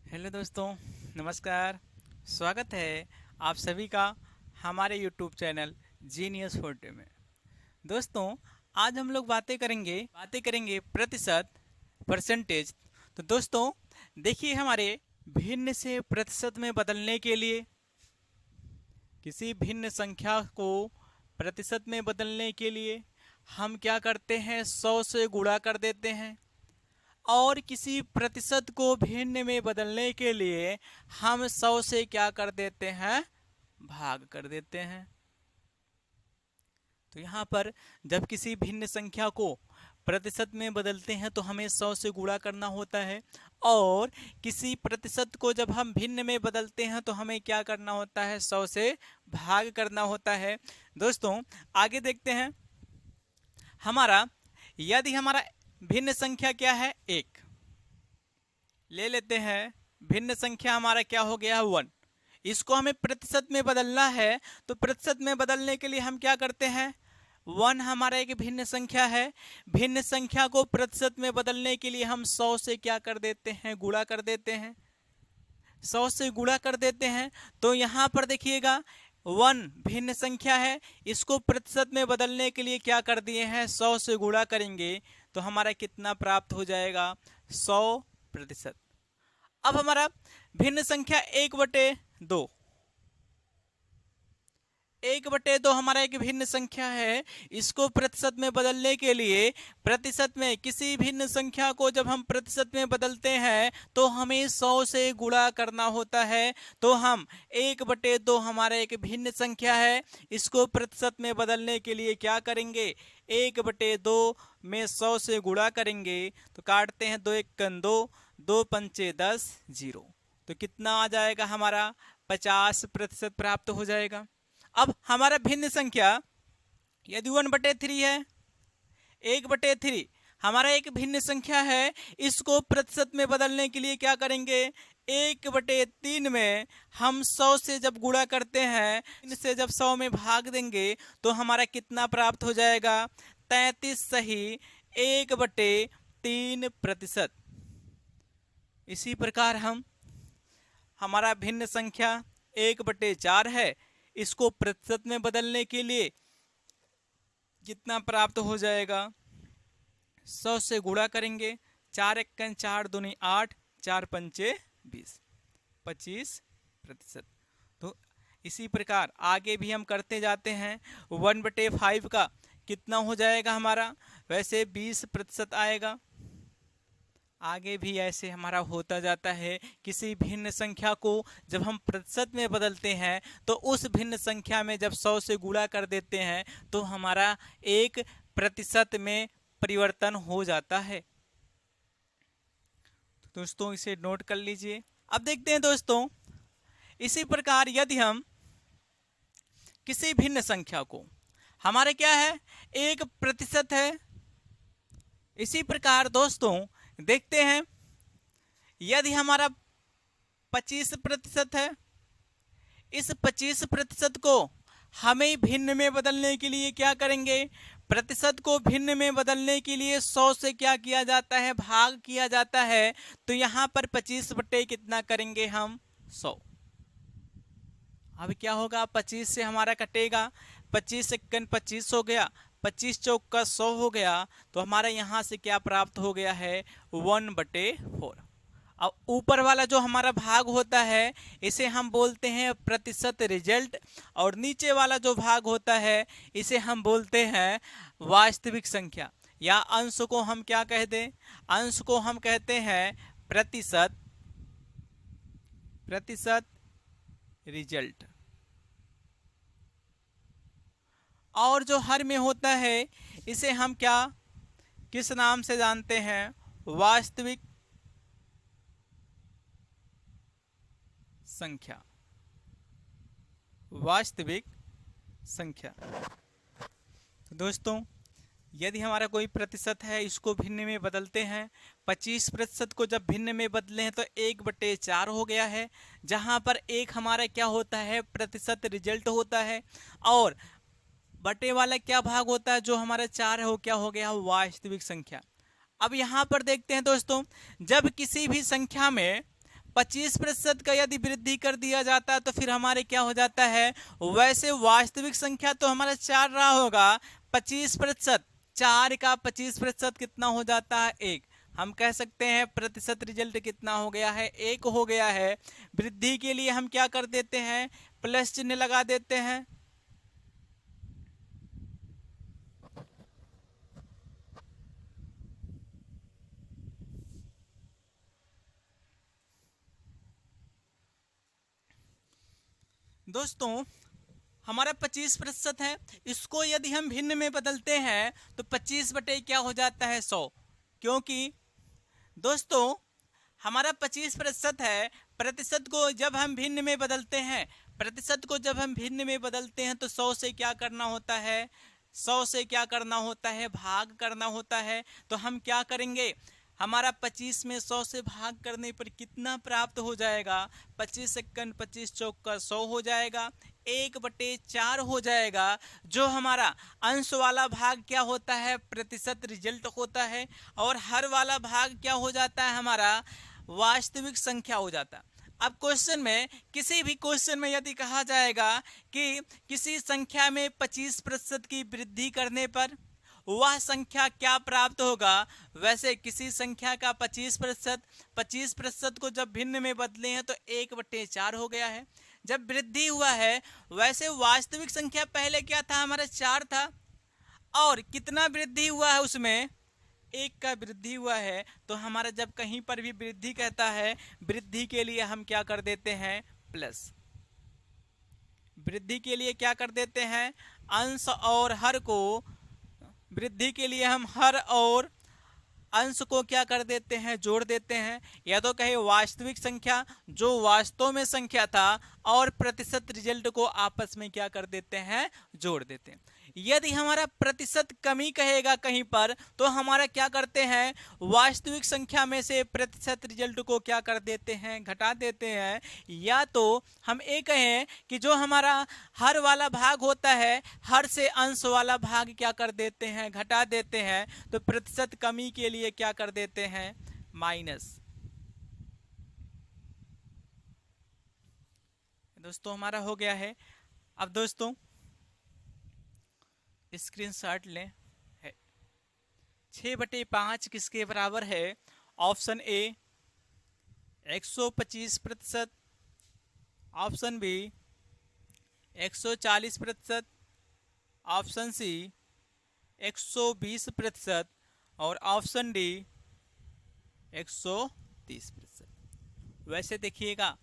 Hello दोस्तों, नमस्कार। स्वागत है आप सभी का हमारे यूट्यूब चैनल जीनियस फोर्टे में। दोस्तों, आज हम लोग बातें करेंगे प्रतिशत, परसेंटेज। तो दोस्तों, देखिए, हमारे भिन्न से प्रतिशत में बदलने के लिए, किसी भिन्न संख्या को प्रतिशत में बदलने के लिए हम क्या करते हैं, 100 से गुणा कर देते हैं। और किसी प्रतिशत को भिन्न में बदलने के लिए हम 100 से क्या कर देते हैं, भाग कर देते हैं। तो यहाँ पर जब किसी भिन्न संख्या को प्रतिशत में बदलते हैं तो हमें 100 से गुणा करना होता है, और किसी प्रतिशत को जब हम भिन्न में बदलते हैं तो हमें क्या करना होता है, 100 से भाग करना होता है। दोस्तों, आगे देखते हैं। यदि हमारा भिन्न संख्या क्या है, 1 ले लेते हैं। भिन्न संख्या हमारा क्या हो गया, 1। इसको हमें प्रतिशत में बदलना है, तो प्रतिशत में बदलने के लिए हम क्या करते हैं, 1 हमारा एक भिन्न संख्या है। भिन्न संख्या को प्रतिशत में बदलने के लिए हम 100 से क्या कर देते हैं, गुणा कर देते हैं। 100 से गुणा कर देते हैं। तो यहाँ पर देखिएगा, 1 भिन्न संख्या है, इसको प्रतिशत में बदलने के लिए क्या कर दिए हैं, 100 से गुणा करेंगे तो हमारा कितना प्राप्त हो जाएगा, 100%। अब हमारा भिन्न संख्या 1/2, 1/2 हमारा एक भिन्न संख्या है। इसको प्रतिशत में बदलने के लिए, प्रतिशत में किसी भिन्न संख्या को जब हम प्रतिशत में बदलते हैं तो हमें 100 से गुणा करना होता है। तो हम 1/2 हमारा एक भिन्न संख्या है, इसको प्रतिशत में बदलने के लिए क्या करेंगे, 1/2 में 100 से गुणा करेंगे। तो काटते हैं, 2 1 2, 2 5 10, 0। तो कितना आ जाएगा, हमारा 50% प्राप्त हो जाएगा। अब हमारा भिन्न संख्या यदि 1/3 है, 1/3 हमारा एक भिन्न संख्या है, इसको प्रतिशत में बदलने के लिए क्या करेंगे, 1/3 में हम 100 से जब गुणा करते हैं, इनसे जब 100 में भाग देंगे तो हमारा कितना प्राप्त हो जाएगा, 33 सही 1/3%। इसी प्रकार हमारा भिन्न संख्या 1/4 है, इसको प्रतिशत में बदलने के लिए कितना प्राप्त हो जाएगा, 100 से गुणा करेंगे। 4 1 4 दूनी 8, 4 5 20, 25%। तो इसी प्रकार आगे भी हम करते जाते हैं। 1/5 का कितना हो जाएगा हमारा, वैसे 20% आएगा। आगे भी ऐसे हमारा होता जाता है। किसी भिन्न संख्या को जब हम प्रतिशत में बदलते हैं तो उस भिन्न संख्या में जब 100 से गुणा कर देते हैं तो हमारा 1% में परिवर्तन हो जाता है। तो दोस्तों, इसे नोट कर लीजिए। अब देखते हैं दोस्तों, इसी प्रकार यदि हम किसी भिन्न संख्या को, हमारे क्या है, 1% है। इसी प्रकार दोस्तों देखते हैं, यदि हमारा 25% है, इस 25% को हमें भिन्न में बदलने के लिए क्या करेंगे, प्रतिशत को भिन्न में बदलने के लिए 100 से क्या किया जाता है, भाग किया जाता है। तो यहाँ पर 25 बटे कितना करेंगे हम, 100। अब क्या होगा, 25 से हमारा कटेगा, 25 1 25 हो गया, 25 चौका 100 हो गया। तो हमारा यहाँ से क्या प्राप्त हो गया है, 1/4। अब ऊपर वाला जो हमारा भाग होता है इसे हम बोलते हैं प्रतिशत रिजल्ट, और नीचे वाला जो भाग होता है इसे हम बोलते हैं वास्तविक संख्या, या अंश को हम क्या कह दें, अंश को हम कहते हैं प्रतिशत रिजल्ट। और जो हर में होता है इसे हम क्या, किस नाम से जानते हैं, वास्तविक संख्या, वास्तविक संख्या। तो दोस्तों, यदि हमारा कोई प्रतिशत है, इसको भिन्न में बदलते हैं, 25% को जब भिन्न में बदले हैं तो 1/4 हो गया है, जहां पर 1 हमारा क्या होता है, प्रतिशत रिजल्ट होता है, और बटे वाला क्या भाग होता है, जो हमारा 4 है, वो क्या हो गया, वास्तविक संख्या। अब यहां पर देखते हैं दोस्तों, जब किसी भी संख्या में 25% का यदि वृद्धि कर दिया जाता है तो फिर हमारे क्या हो जाता है, वैसे वास्तविक संख्या तो हमारा 4 रहा होगा, 25%, 4 का 25% कितना हो जाता है, 1। हम कह सकते हैं प्रतिशत रिजल्ट कितना हो गया है, 1 हो गया है। वृद्धि के लिए हम क्या कर देते हैं, प्लस चिन्ह लगा देते हैं। दोस्तों हमारा 25% है, इसको यदि हम भिन्न में बदलते हैं तो 25 बटे क्या हो जाता है, 100। क्योंकि दोस्तों हमारा 25% है, प्रतिशत को जब हम भिन्न में बदलते हैं, प्रतिशत को जब हम भिन्न में बदलते हैं तो 100 से क्या करना होता है, 100 से क्या करना होता है, भाग करना होता है। तो हम क्या करेंगे, हमारा 25 में 100 से भाग करने पर कितना प्राप्त हो जाएगा, 25 सेकंड 25 चौका 100 हो जाएगा, 1/4 हो जाएगा। जो हमारा अंश वाला भाग क्या होता है, प्रतिशत रिजल्ट होता है, और हर वाला भाग क्या हो जाता है, हमारा वास्तविक संख्या हो जाता है। अब क्वेश्चन में, किसी भी क्वेश्चन में यदि कहा जाएगा कि किसी संख्या में 25% की वृद्धि करने पर वह संख्या क्या प्राप्त होगा, वैसे किसी संख्या का 25% को जब भिन्न में बदले हैं तो 1/4 हो गया है। जब वृद्धि हुआ है, वैसे वास्तविक संख्या पहले क्या था, हमारा 4 था, और कितना वृद्धि हुआ है उसमें, 1 का वृद्धि हुआ है। तो हमारा जब कहीं पर भी वृद्धि कहता है, वृद्धि के लिए हम क्या कर देते हैं, प्लस। वृद्धि के लिए क्या कर देते हैं, अंश और हर को, वृद्धि के लिए हम हर और अंश को क्या कर देते हैं, जोड़ देते हैं। या तो कहे वास्तविक संख्या जो वास्तव में संख्या था और प्रतिशत रिजल्ट को आपस में क्या कर देते हैं, जोड़ देते हैं। यदि हमारा प्रतिशत कमी कहेगा कहीं पर तो हमारा क्या करते हैं, वास्तविक संख्या में से प्रतिशत रिजल्ट को क्या कर देते हैं, घटा देते हैं। या तो हम ये कहें कि जो हमारा हर वाला भाग होता है, हर से अंश वाला भाग क्या कर देते हैं, घटा देते हैं। तो प्रतिशत कमी के लिए क्या कर देते हैं, माइनस। दोस्तों हमारा हो गया है। अब दोस्तों स्क्रीनशॉट लें। है 6/5 किसके बराबर है, option A 125%, option B 140%, option C 120% और ऑप्शन डी 130%। वैसे देखिएगा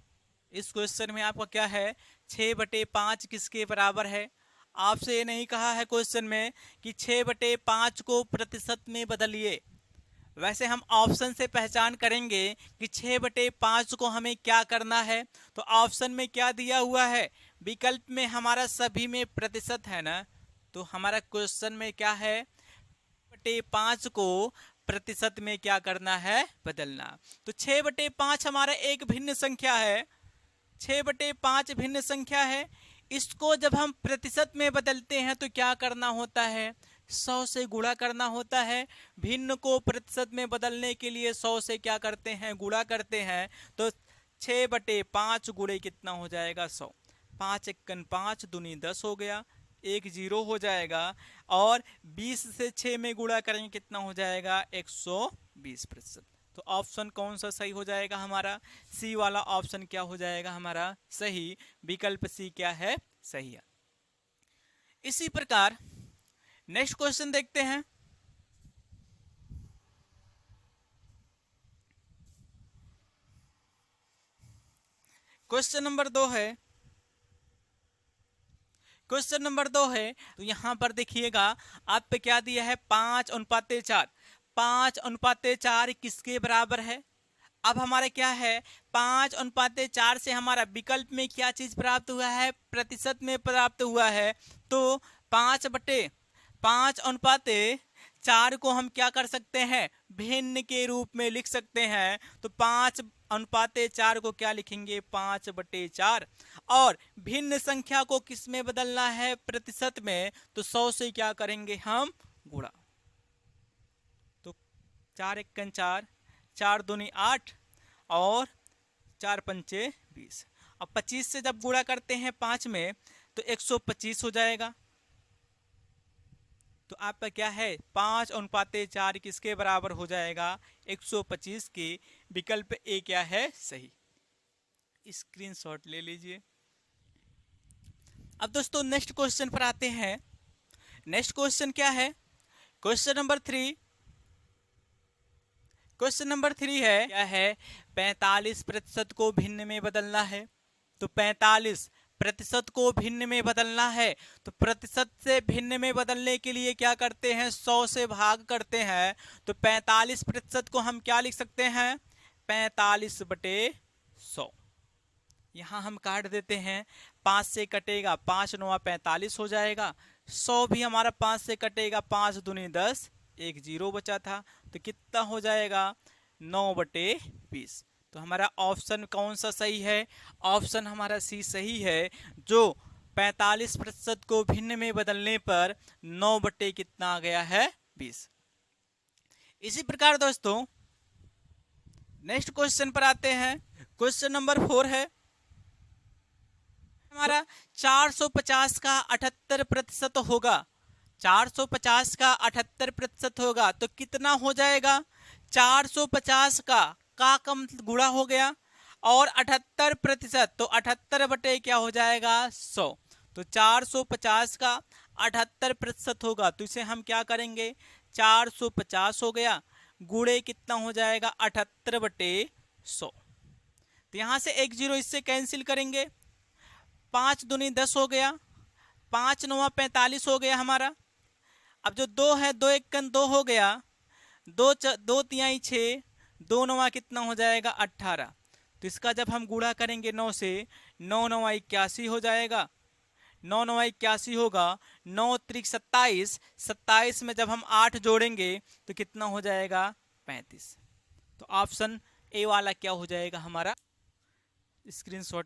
इस क्वेश्चन में आपका क्या है, 6/5 किसके बराबर है। आपसे ये नहीं कहा है क्वेश्चन में कि 6/5 को प्रतिशत में बदलिए। वैसे हम ऑप्शन से पहचान करेंगे कि 6/5 को हमें क्या करना है। तो ऑप्शन में क्या दिया हुआ है, विकल्प में हमारा सभी में प्रतिशत है ना, तो हमारा क्वेश्चन में क्या है, 6/5 को प्रतिशत में क्या करना है, बदलना। तो 6/5 हमारा एक भिन्न संख्या है, 6/5 भिन्न संख्या है। इसको जब हम प्रतिशत में बदलते हैं तो क्या करना होता है, 100 से गुणा करना होता है। भिन्न को प्रतिशत में बदलने के लिए 100 से क्या करते हैं, गुणा करते हैं। तो 6/5 गुणे कितना हो जाएगा, 100। 5 एकन 5 दूनी 10 हो गया, 1 0 हो जाएगा, और 20 से 6 में गुणा करेंगे कितना हो जाएगा, 120%। तो ऑप्शन कौन सा सही हो जाएगा हमारा, सी वाला ऑप्शन क्या हो जाएगा हमारा सही, विकल्प सी क्या है, सही है। इसी प्रकार नेक्स्ट क्वेश्चन देखते हैं। क्वेश्चन नंबर 2 है, क्वेश्चन नंबर 2 है। तो यहां पर देखिएगा आप पे क्या दिया है, 5:4। 5:4 किसके बराबर है। अब हमारा क्या है, 5:4 से हमारा विकल्प में क्या चीज प्राप्त हुआ है, प्रतिशत में प्राप्त हुआ है। तो 5/5 को हम क्या कर सकते हैं, भिन्न के रूप में लिख सकते हैं। तो 5:4 को क्या लिखेंगे, 5/4। और भिन्न संख्या को किस में बदलना है, प्रतिशत में। तो 100 से क्या करेंगे हम, गुणा। तो 4 एकन 4, 4 दूनी 8 और 4 पंचे 20। अब 25 से जब गुणा करते हैं 5 में तो 125 हो जाएगा। तो आपका क्या है 5:4 किसके बराबर हो जाएगा 125 के। विकल्प ए क्या है सही। स्क्रीनशॉट ले लीजिए। अब दोस्तों नेक्स्ट क्वेश्चन पर आते हैं। नेक्स्ट क्वेश्चन क्या है, क्वेश्चन नंबर 3। क्वेश्चन नंबर 3 है क्या है 45% को भिन्न में बदलना है। तो 45% को भिन्न में बदलना है, तो प्रतिशत से भिन्न में बदलने के लिए क्या करते हैं 100 से भाग करते हैं। तो 45% को हम क्या लिख सकते हैं 45/100। यहां हम काट देते हैं, 5 से कटेगा 5 9 45 हो जाएगा। 100 भी हमारा 5 से कटेगा, 5 दूनी 10, एक 0 बचा था, तो कितना हो जाएगा 9/20। तो हमारा ऑप्शन कौन सा सही है, ऑप्शन हमारा सी सही है, जो 45% को भिन्न में बदलने पर 9 कितना आ गया है 20। इसी प्रकार दोस्तों नेक्स्ट क्वेश्चन पर आते हैं। क्वेश्चन नंबर 4 है हमारा 450 का 78% होगा। 450 का 78% होगा तो कितना हो जाएगा 450 का कम गुणा हो गया और 78%, तो 78 बटे क्या हो जाएगा 100। तो 450 का 78% होगा, तो इसे हम क्या करेंगे 450 हो गया गुणे कितना हो जाएगा 78/100। तो यहां से एक 0 इससे कैंसिल करेंगे, 5 दूनी 10 हो गया, 5 9 45 हो गया हमारा। अब जो 2 है 2 1 2 हो गया, 2 3 6, 2 9 कितना हो जाएगा 18। तो इसका जब हम गुणा करेंगे 9 से, 9 9 81 हो जाएगा। 9 9 81 होगा, 9 त्रिक 27, 27 में जब हम 8 जोड़ेंगे तो कितना हो जाएगा 35। तो ऑप्शन ए वाला क्या हो जाएगा हमारा, स्क्रीनशॉट